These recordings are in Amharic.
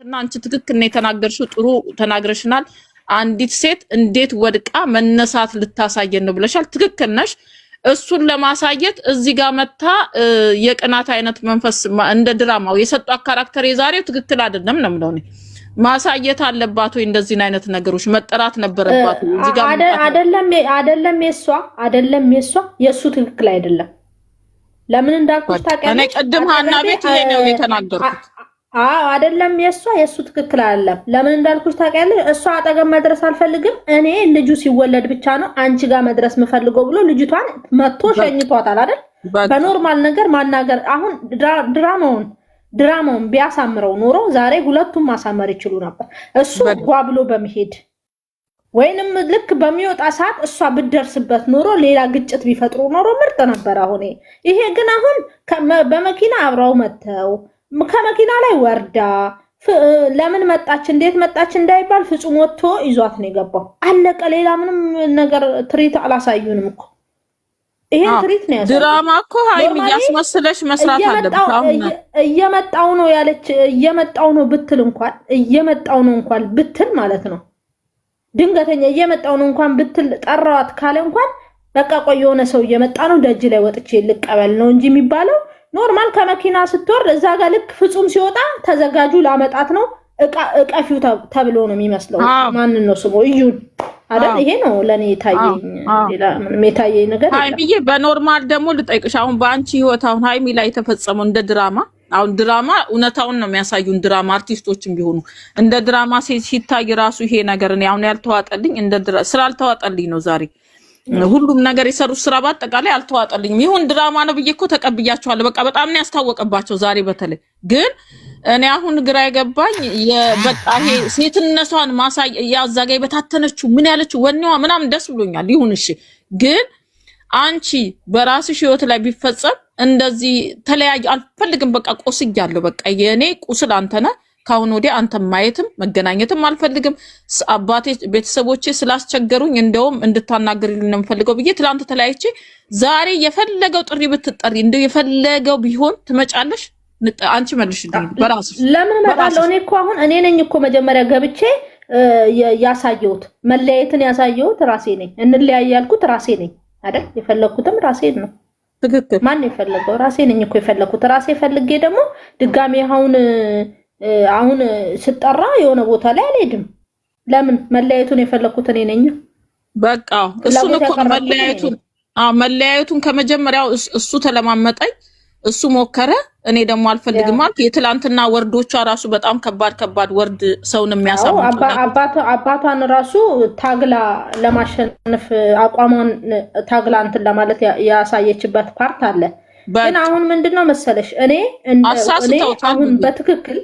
እና አንቺ ትክክል ነው የተናገርሽው። ጥሩ ተናግረሽናል። አንዲት ሴት እንዴት ወድቃ መነሳት ልታሳየን ነው ብለሻል። ትክክል ነሽ። እሱን ለማሳየት እዚህ ጋር መታ የቅናት አይነት መንፈስ እንደ ድራማው የሰጧት ካራክተር የዛሬው ትክክል አይደለም ነው የምለው። ማሳየት አለባት ወይ እንደዚህ አይነት ነገሮች መጠራት ነበረባት። እዚህ ጋር አይደለም የሱ ትክክል አይደለም። ለምን እንዳልኩሽ ታውቂያለሽ? እኔ ቀደም ሀና ቤት ይሄ ነው የተናገርኩት። አይደለም የሱ ትክክል አይደለም። ለምን እንዳልኩሽ ታውቂያለሽ? እሷ አጠገብ መድረስ አልፈልግም እኔ ልጁ ሲወለድ ብቻ ነው አንቺ ጋር መድረስ የምፈልገው ብሎ ልጅቷን መጥቶ ሸኝቷታል አይደል? በኖርማል ነገር ማናገር አሁን ድራማውን ቢያሳምረው ኖሮ ዛሬ ሁለቱም ማሳመር ይችሉ ነበር። እሱ ጓ ብሎ በመሄድ ወይንም ልክ በሚወጣ ሰዓት እሷ ብትደርስበት ኖሮ ሌላ ግጭት ቢፈጥሩ ኖሮ ምርጥ ነበር። አሁን ይሄ ግን አሁን በመኪና አብረው መተው ከመኪና ላይ ወርዳ ለምን መጣች እንዴት መጣች እንዳይባል ፍጹም ወጥቶ ይዟት ነው የገባው። አለቀ። ሌላ ምንም ነገር ትሪት አላሳዩንም እኮ። ይሄን ትሪት ነው ያሳዩት። ድራማ እኮ ሃይም ያስመስለሽ መስራት አለበት። አሁን እየመጣው ነው ያለች እየመጣው ነው እንኳን ብትል ማለት ነው ድንገተኛ እየመጣው ነው እንኳን ብትል ጠራዋት ካለ እንኳን በቃ ቆይ የሆነ ሰው እየመጣ ነው ደጅ ላይ ወጥቼ ልቀበል ነው እንጂ የሚባለው ኖርማል ከመኪና ስትወርድ እዛ ጋር ልክ ፍጹም ሲወጣ ተዘጋጁ ላመጣት ነው እቀፊው ተብሎ ነው የሚመስለው። ማንን ነው ስሙ እዩን አይደል? ይሄ ነው ለኔ ታየኝ። ሌላ ምንም የታየኝ ነገር የለም። ሃይሚዬ በኖርማል ደግሞ ልጠይቅሽ፣ አሁን በአንቺ ህይወት አሁን ሃይሚ ላይ የተፈጸመው እንደ ድራማ አሁን ድራማ እውነታውን ነው የሚያሳዩን። ድራማ አርቲስቶችም ቢሆኑ እንደ ድራማ ሲታይ ራሱ ይሄ ነገር ነው አሁን ያልተዋጠልኝ እንደ ስላልተዋጠልኝ ነው ዛሬ ሁሉም ነገር የሰሩት ስራ በአጠቃላይ አልተዋጠልኝም። ይሁን ድራማ ነው ብዬ እኮ ተቀብያቸዋለሁ። በቃ በጣም ነው ያስታወቀባቸው ዛሬ በተለይ ግን እኔ አሁን ግራ የገባኝ በቃ ይሄ ሴትነቷን ማሳይ ያዛጋ የበታተነችው ምን ያለችው ወኔዋ ምናምን ደስ ብሎኛል። ይሁን እሺ፣ ግን አንቺ በራስሽ ህይወት ላይ ቢፈጸም እንደዚህ ተለያይ አልፈልግም። በቃ ቆስያለሁ። በቃ የኔ ቁስል አንተ ነህ። ካሁን ወዲያ አንተ ማየትም መገናኘትም አልፈልግም። አባቴ ቤተሰቦቼ ስላስቸገሩኝ እንደውም እንድታናገሪልኝ ነው የምፈልገው ብዬ ትላንት ተለያይቼ ዛሬ የፈለገው ጥሪ ብትጠሪ እንደው የፈለገው ቢሆን ትመጫለሽ። አንቺ መልሽልኝ በራስሽ። ለምን እመጣለሁ? እኔ እኮ አሁን እኔ ነኝ እኮ መጀመሪያ ገብቼ ያሳየሁት መለያየትን ያሳየሁት ራሴ ነኝ። እንለያይ ያልኩት ራሴ ነኝ አይደል? የፈለኩትም ራሴ ነው። ትክክል። ማን የፈለገው? ራሴ ነኝ እኮ የፈለኩት። ራሴ ፈልጌ ደግሞ ድጋሜ አሁን ስጠራ የሆነ ቦታ ላይ አልሄድም። ለምን መለያየቱን የፈለኩት እኔ ነኝ። በቃ እሱን እኮ መለያየቱን ከመጀመሪያው እሱ ተለማመጠኝ፣ እሱ ሞከረ። እኔ ደግሞ አልፈልግም ማለት የትላንትና ወርዶቿ ራሱ በጣም ከባድ ወርድ ሰውን የሚያሳምኑ አባቷን ራሱ ታግላ ለማሸነፍ አቋሟን ታግላ እንትን ለማለት ያሳየችበት ፓርት አለ። ግን አሁን ምንድነው መሰለሽ እኔ አሁን በትክክል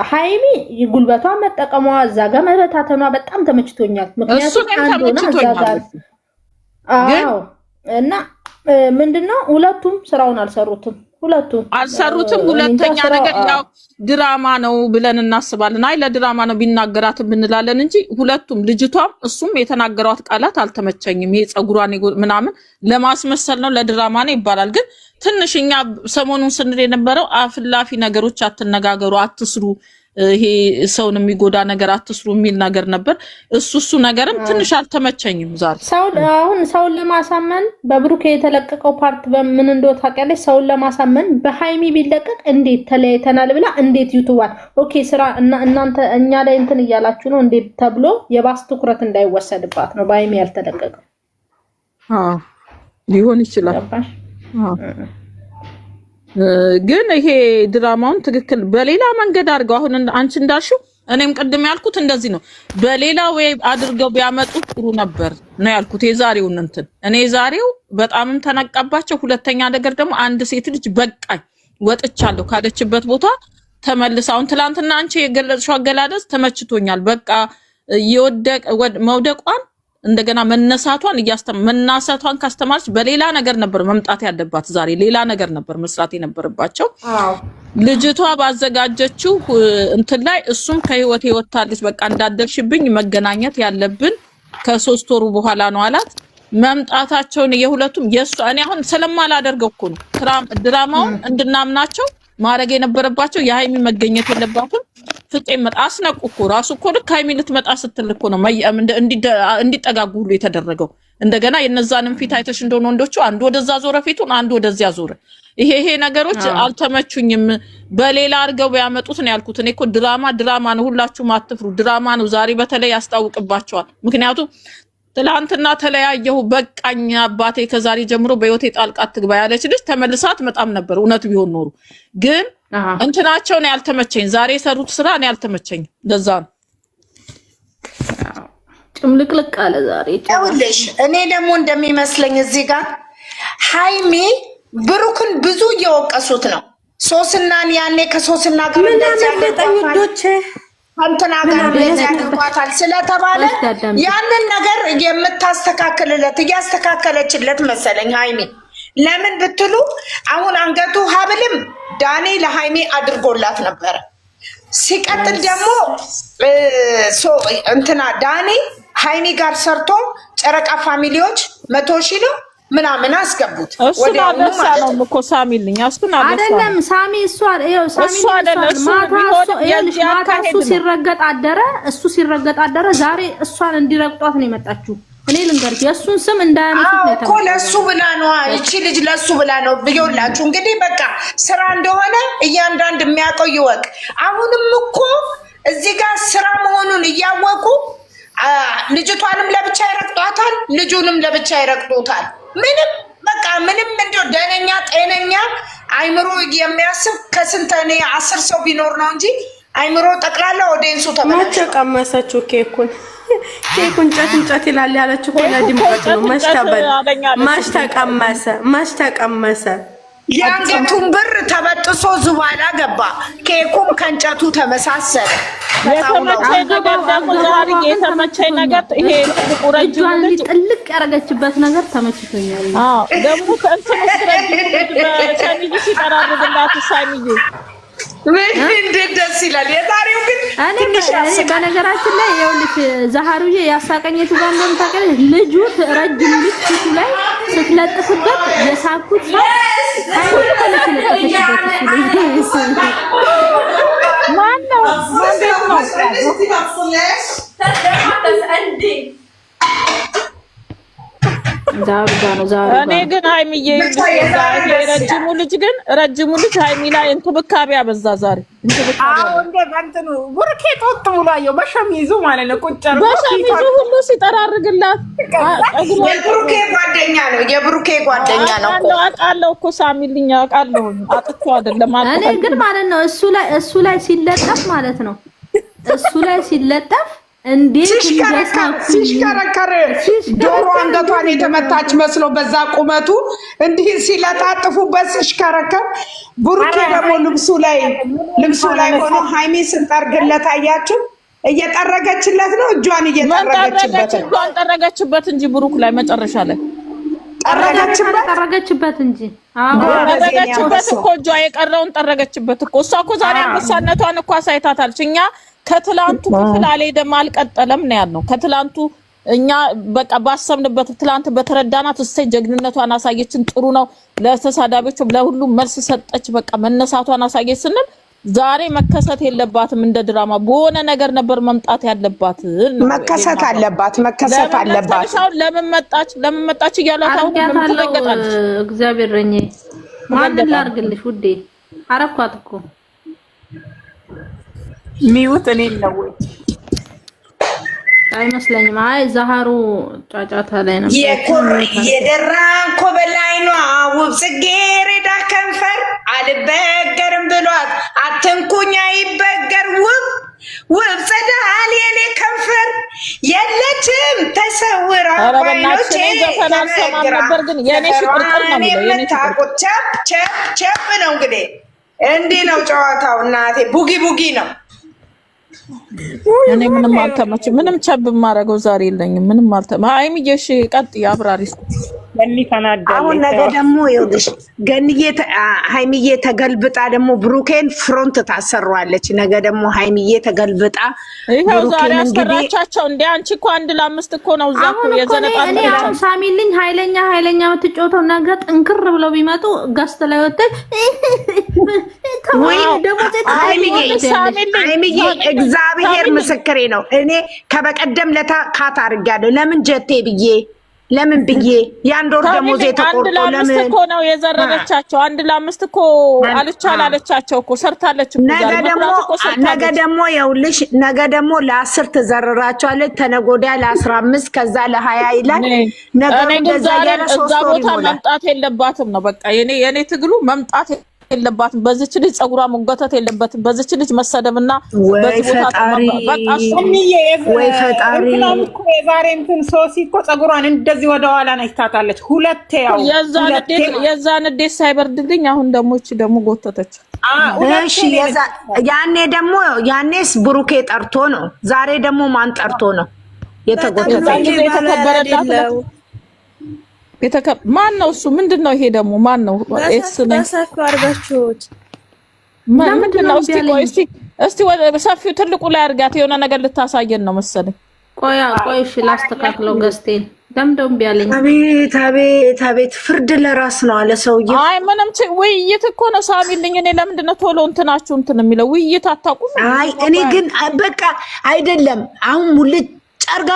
ሃይሚ ጉልበቷን መጠቀሟ እዛ ጋር መበታተኗ በጣም ተመችቶኛል። ምክንያቱም እና ምንድነው ሁለቱም ስራውን አልሰሩትም። ሁለተኛ ነገር ያው ድራማ ነው ብለን እናስባለን። አይ ለድራማ ነው ቢናገራትም ብንላለን እንጂ ሁለቱም ልጅቷም እሱም የተናገሯት ቃላት አልተመቸኝም። ይሄ ጸጉሯን ምናምን ለማስመሰል ነው ለድራማ ነው ይባላል። ግን ትንሽ እኛ ሰሞኑን ስንል የነበረው አፍላፊ ነገሮች አትነጋገሩ፣ አትስሩ፣ ይሄ ሰውን የሚጎዳ ነገር አትስሩ የሚል ነገር ነበር። እሱ ነገርም ትንሽ አልተመቸኝም። ዛሬ ሰውን ለማሳመን በብሩክ የተለቀቀው ፓርት በምን እንደው ታውቂያለሽ? ሰውን ለማሳመን በሃይሚ ቢለቀቅ እንዴት ተለያይተናል ብላ እንዴት ዩቲዩባን ኦኬ ስራ እናንተ እኛ ላይ እንትን እያላችሁ ነው እንዴት ተብሎ የባስ ትኩረት እንዳይወሰድባት ነው በሃይሚ ያልተለቀቀው። ሊሆን ይችላል። ግን ይሄ ድራማውን ትክክል በሌላ መንገድ አድርገው አሁን አንቺ እንዳልሽው እኔም ቅድም ያልኩት እንደዚህ ነው። በሌላ ወይ አድርገው ቢያመጡ ጥሩ ነበር ነው ያልኩት። የዛሬውን እንትን እኔ ዛሬው በጣምም ተነቃባቸው። ሁለተኛ ነገር ደግሞ አንድ ሴት ልጅ በቃኝ ወጥቻለሁ ካለችበት ቦታ ተመልሳ አሁን ትላንትና አንቺ የገለጽሽው አገላለጽ ተመችቶኛል። በቃ መውደቋን እንደገና መነሳቷን ካስተማረች በሌላ ነገር ነበር መምጣት ያለባት። ዛሬ ሌላ ነገር ነበር መስራት የነበረባቸው። ልጅቷ ባዘጋጀችው እንትን ላይ እሱም ከህይወት ይወጣልሽ በቃ እንዳደርሽብኝ መገናኘት ያለብን ከ3 ወሩ በኋላ ነው አላት። መምጣታቸውን የሁለቱም የሱ እኔ አሁን ስለማላደርገው እኮ ነው ድራማውን እንድናምናቸው ማድረግ የነበረባቸው የሃይሚ መገኘት የለባትም። ፍፄ መጣ አስነቁ እኮ ራሱ እኮ ልክ ሃይሚ ልትመጣ ስትል እኮ ነው እንዲጠጋጉ ሁሉ የተደረገው። እንደገና የነዛንም ፊት አይተሽ እንደሆነ ወንዶቹ አንዱ ወደዛ ዞረ ፊቱን፣ አንዱ ወደዚያ ዞረ። ይሄ ነገሮች አልተመቹኝም። በሌላ አድርገው ቢያመጡት ነው ያልኩት። እኔ እኮ ድራማ ነው፣ ሁላችሁም አትፍሩ፣ ድራማ ነው። ዛሬ በተለይ ያስታውቅባቸዋል። ምክንያቱም ትላንትና ተለያየሁ በቃኝ አባቴ ከዛሬ ጀምሮ በህይወቴ ጣልቃ አትግባ ያለች ልጅ ተመልሳ አትመጣም ነበር እውነት ቢሆን ኖሩ። ግን እንትናቸው ነው ያልተመቸኝ። ዛሬ የሰሩት ስራ ነው ያልተመቸኝ። ለዛ ነው ጭምልቅልቅ አለ ዛሬ። ይኸውልሽ እኔ ደግሞ እንደሚመስለኝ እዚህ ጋር ሃይሚ ብሩክን ብዙ እየወቀሱት ነው። ሶስናን ያኔ ከሶስና ጋር እንደዚህ ያለጣኞች አንተና ጋር እንደዚህ ያደርጓታል ስለተባለ ያንን ነገር የምታስተካክልለት እያስተካከለችለት መሰለኝ ሃይሚ። ለምን ብትሉ አሁን አንገቱ ሀብልም ዳኔ ለሃይሚ አድርጎላት ነበረ። ሲቀጥል ደግሞ እንትና ዳኔ ሃይሚ ጋር ሰርቶ ጨረቃ ፋሚሊዎች 100,000 ነው ምናምን አስገቡት። እሱን አለሳ ነው እኮ ሳሚልኝ እሱን አለሳ አይደለም ሳሚ እሱ አይደለም ማታ እሱ ሲረገጥ አደረ። ዛሬ እሷን እንዲረግጧት ነው የመጣችው። እኔ ልንገርሽ የእሱን ስም እንዳያነሱት ነው እኮ ለሱ ብላ ነው እቺ ልጅ ለሱ ብላ ነው ብየውላችሁ። እንግዲህ በቃ ስራ እንደሆነ እያንዳንድ የሚያውቀው ይወቅ። አሁንም እኮ እዚህ ጋር ስራ መሆኑን እያወቁ ልጅቷንም ለብቻ ይረግጧታል፣ ልጁንም ለብቻ ይረግጡታል። ምንም እንደው ደነኛ ጤነኛ አይምሮ የሚያስብ ከስንት እኔ 10 ሰው ቢኖር ነው እንጂ አይምሮ ጠቅላላ ኦዲየንሱ ተመለሰ። ቀመሰችው ኬኩን እንጨት ይላል ያለችው እኮ ለድምቀት ነው። ማሽ ተቀመሰ የአንገቱን ብር ተበጥሶ ዙባላ ገባ። ኬኩም ከእንጨቱ ተመሳሰለ። የተመቸኝ ነገር ይሄ ረጅም ጥልቅ ያረገችበት ነገር ተመችቶኛል። ደግሞ ከእንትን ውስጥ በሸሚዝ ሲጠራርግላት ሳሚዬ እንዴት ደስ ይላል። የዛሬው ግን በነገራችን ላይ ይኸውልሽ ዛሃሩዬ ያሳቀኘቱ ጋር እንደም ታውቂያለሽ። ልጁ ረጅም ልጅ ፊቱ ላይ ስትለጥፍበት የሳኩት ሰው ማነው? እኔ ግን ሃይሚዬ ረጅሙ ልጅ ሃይሚ ላይ እንክብካቤ አበዛ ዛሬ። ቡርኬ ጦጥ ብሏየው በሸሚዙ ማለት ነው። በሸሚዙ ሁሉ ሲጠራርግላት የብሩኬ ጓደኛ ነው አውቃለሁ እኮ ሳሚልኝ አውቃለሁ። አጥቶ አይደለም እኔ ግን ማለት ነው እሱ ላይ ሲለጠፍ ማለት ነው እሱ ላይ ሲለጠፍ እንዴት ሲሽከረከር ዶሮ አንገቷን የተመታች መስሎ በዛ ቁመቱ እንዲህ ሲለጣጥፉበት ሲሽከረከር፣ ቡሩኬ ደግሞ ልብሱ ላይ ሆኖ ሃይሚ ስንጠርግለት አያችሁ። እየጠረገችለት ነው፣ እጇን ጠረገችበት እንጂ ብሩክ ላይ መጨረሻ ላይ ጠረገችበት እንጂ ጠረገችበት እኮ እጇ የቀረውን ጠረገችበት እኮ። እሷ እኮ ዛሬ አንበሳነቷን እኮ አሳይታታለች። እኛ ከትላንቱ ክፍል አልሄደም አልቀጠለም ነው ያልነው። ከትላንቱ እኛ በቃ ባሰብንበት ትላንት በተረዳናት እሰይ ጀግንነቷን አሳየችን፣ ጥሩ ነው፣ ለተሳዳቢዎች ለሁሉም መልስ ሰጠች፣ በቃ መነሳቷን አሳየች ስንል ዛሬ መከሰት የለባትም። እንደ ድራማ በሆነ ነገር ነበር መምጣት ያለባት። መከሰት አለባት። ለምን መጣች እያላት አሁን ተገጣለች። እግዚአብሔር ረኝ ማን ላርግልሽ ውዴ፣ አረኳት እኮ ሚውት እኔ ነው ወይ አይመስለኝም። አይ ዛሃሩ ጫጫታ ላይ ነው የደራ እኮ በላይ ነው። ውብ ጽጌረዳ ከንፈር አልበገርም ብሏት አትንኩኝ አይበገር ውብ ጸዳል የኔ ከንፈር የለችም ተሰውራ ባይኖቼ ነበር። ግን የኔ ሽቅርቅር ነው የሚለው የኔ ሽቅርቅር ቸፕ ነው። እንግዲህ እንዲህ ነው ጨዋታው እናቴ፣ ቡጊ ነው። እኔ ምንም አልተመችም። ምንም ቸብ ማረገው ዛሬ የለኝም። ምንም አልተመ ሃይሚዬ እሺ ቀጥ ያብራሪ አሁን ነገ ደግሞ ይኸውልሽ ገንዬ ሃይሚዬ ተገልብጣ ደግሞ ብሩኬን ፍሮንት ታሰሯለች። ነገ ደግሞ ሃይሚዬ ተገልብጣ ይሄው ዛሬ አስከራቻቸው እንዴ! አንቺ እኮ 1 ለ5 እኮ ነው እዛ እኮ የዘነጣጣቸው። ሳሚልኝ ኃይለኛ የምትጮተው ነገ ጥንክር ብለው ቢመጡ ጋስት ላይ ወጥተህ ወይ ደግሞ ሃይሚዬ እግዚአብሔር ምስክሬ ነው። እኔ ከበቀደም ለታ ካት አድርጋለሁ። ለምን ጀቴ ብዬ ለምን ብዬ የአንድ ወር ደሞዝ የተቆርጦ ለምን እኮ ነው የዘረረቻቸው? 1 ለ5 እኮ አለቻቸው እኮ ሰርታለች እኮ ነገ ደግሞ ይኸውልሽ ነገ ደግሞ ለ10 ትዘረራቸዋለች። ተነጎዳ ለ15 ከዛ ለ20 ይላል። ነገ እንደዛ ያለ 3 ወር ይሞላል። መምጣት የለባትም ነው በቃ የኔ ትግሉ መምጣት የለባትም። በዚች ልጅ ጸጉሯ መጎተት የለበትም። በዚች ልጅ መሰደብና በዚህ ቦታ በቃ ወይ ፈጣሪ የዛሬ እንትን ሶሲ እኮ ጸጉሯን እንደዚህ ወደ ኋላ ነጭታታለች። ሁለቴ ያው የዛን እንዴት ሳይበርድልኝ አሁን ደግሞ እቺ ደግሞ ጎተተች። እሺ ያኔስ ብሩኬ ጠርቶ ነው። ዛሬ ደግሞ ማን ጠርቶ ነው የተጎተተች? የተከበረላት ማን ነው እሱ? ምንድነው ይሄ ደግሞ ማን ነው? በሰፊው አድርጋችሁት ምንድነው? እስቲ ወደ ሰፊው ትልቁ ላይ አድርጋት። የሆነ ነገር ልታሳየን ነው መሰለኝ። ቆይሽ ላስተካክለው ገስቴን ደምደም ቢያለኝ። አቤት ፍርድ ለራስ ነው አለ ሰውዬ። አይ ምንም ውይይት እኮ ነው ሳሚልኝ። እኔ ለምንድነው ቶሎ እንትናችሁ እንትን የሚለው ውይይት አታውቁም? አይ እኔ ግን በቃ አይደለም አሁን ሙልጭ አርጋ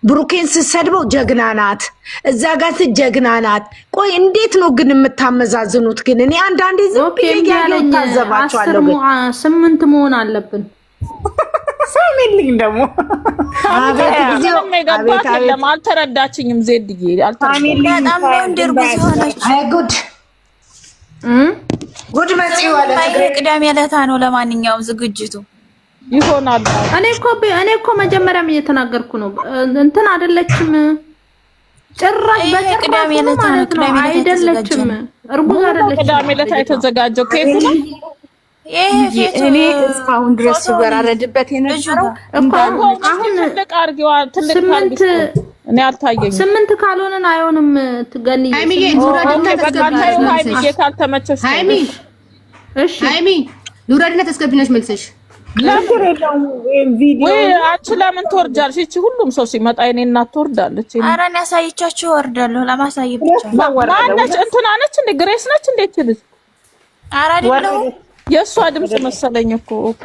ብሩኬን ስትሰድበው ጀግና ናት፣ እዛ ጋር ጀግና ናት። ቆይ እንዴት ነው ግን የምታመዛዝኑት? ግን እኔ አንዳንዴ ዝም ብዬ ታዘባቸዋለሁ። ግን 8 መሆን አለብን። ሳሚልኝ ደግሞ አቤት ጊዜው አቤት አልተረዳችኝም። ዜድዬ አልተረዳችኝም። በጣም ነው እንደርጉዝ ሆነች። አይ ጉድ መጽው አለ። ቅዳሜ ዕለት ነው ለማንኛውም ዝግጅቱ ይሆናል። እኔ እኮ መጀመሪያም እየተናገርኩ ነው። እንትን አይደለችም ጭራሽ ቅዳሜ ዕለት ነው አይደለችም። እርጉዝ አይደለችም። ቅዳሜ ዕለት የተዘጋጀው ኬክ ነው። እኔ እስካሁን ድረስ ስበራረድበት የነበረው እኮ አሁን ትልቅ አርጊዋ ትልቅ ታርጊ እኔ አልታየኝም። 8 ካልሆነን አይሆንም። ትገኒ ሃይሚዬ ካልተመቸሽ ሃይሚ ሉራድነት አስገብነሽ መልሰሽ ወይ አንቺ ለምን ትወርጃለሽ? እቺ ሁሉም ሰው ሲመጣ የኔ እናት ትወርዳለች። ኧረ እኔ አሳይቻችሁ ወርዳለሁ ለማሳየት ብቻ። ማነች? እንትና ነች እንዴ? ግሬስ ነች እንዴ? ትልጅ ኧረ አይደለም የእሷ ድምጽ መሰለኝ እኮ። ኦኬ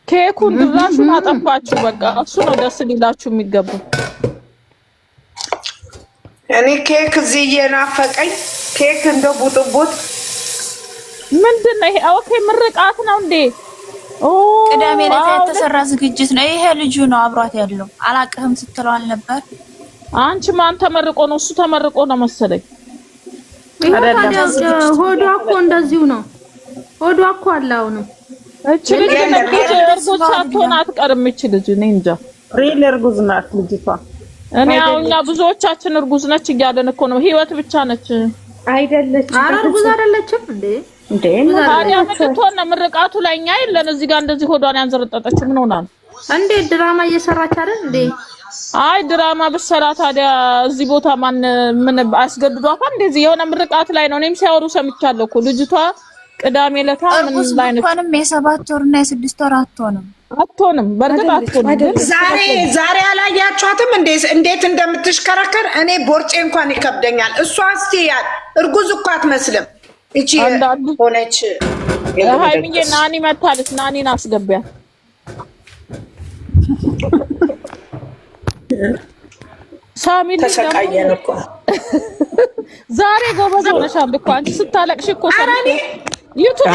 ኬኩን ድራሹን አጠፋችሁ። በቃ እሱ ነው ደስ ሊላችሁ የሚገባው። እኔ ኬክ እዚህ እየናፈቀኝ ኬክ እንደው ቡጥቡጥ ምንድነው ይሄ? ኦኬ ምርቃት ነው እንዴ? ቅዳሜ ዕለት የተሰራ ዝግጅት ነው። ይሄ ልጁ ነው አብሯት ያለው። አላቅህም ስትለው አልነበር? አንቺ ማን ተመርቆ ነው? እሱ ተመርቆ ነው መሰለኝ። ሆዷ እኮ እንደዚሁ ነው። ሆዷ እኮ አላው ነው። እቺ ልጅ እርጉዝ ሳትሆን አትቀርም። እቺ ልጅ እኔ እንጃ ሪል እርጉዝ ናት ልጅቷ። እኔ አሁን ብዙዎቻችን እርጉዝ ነች እያለን እኮ ነው። ህይወት ብቻ ነች አይደለችም። ኧረ እርጉዝ አይደለችም እንዴ? ታዲያ ምትሆን ነው? ምርቃቱ ላይ እኛ የለን። እዚህ ጋር እንደዚህ ሆዷን ያንዘረጠጠች ምን ሆና ነው እንዴ? ድራማ እየሰራች አይደል እንዴ? አይ ድራማ ብትሰራ ታዲያ እዚህ ቦታ ምን አስገድዷታል? እንደዚህ የሆነ ምርቃት ላይ ነው። እኔም ሲያወሩ ሰምቻለሁ እኮ ልጅቷ ቅዳሜ ዕለት ምን ላይ ነው? እንኳንም የ7 ወር እና የ6 ወር አትሆንም። በርግጥ አትሆንም። ዛሬ አላያችኋትም እንዴት እንደምትሽከረከር? እኔ ቦርጬ እንኳን ይከብደኛል። እሷ እስቲ እርጉዝ እኮ አትመስልም። እቺ ሆነች። ሃይሚዬ ናኒ መታለች። ናኒን አስገቢያት። ሳሚ ተሰቃየን እኮ ዛሬ ጎበዝ ሆነሻል እኮ አንቺ ስታለቅሽ እኮ ሰሚ ዩቱብ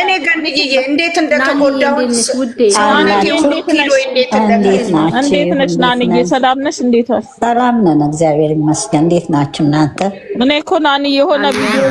እኔ ገንዬ እንዴት እንደተጎዳሁት እንዴት ነሽ ናንዬ? ሰላም ነሽ? እንዴት ነሽ? ሰላም ነን፣ እግዚአብሔር ይመስገን። እንዴት ናችሁ እናንተ? እኔ እኮ ናንዬ የሆነ ቪዲዮ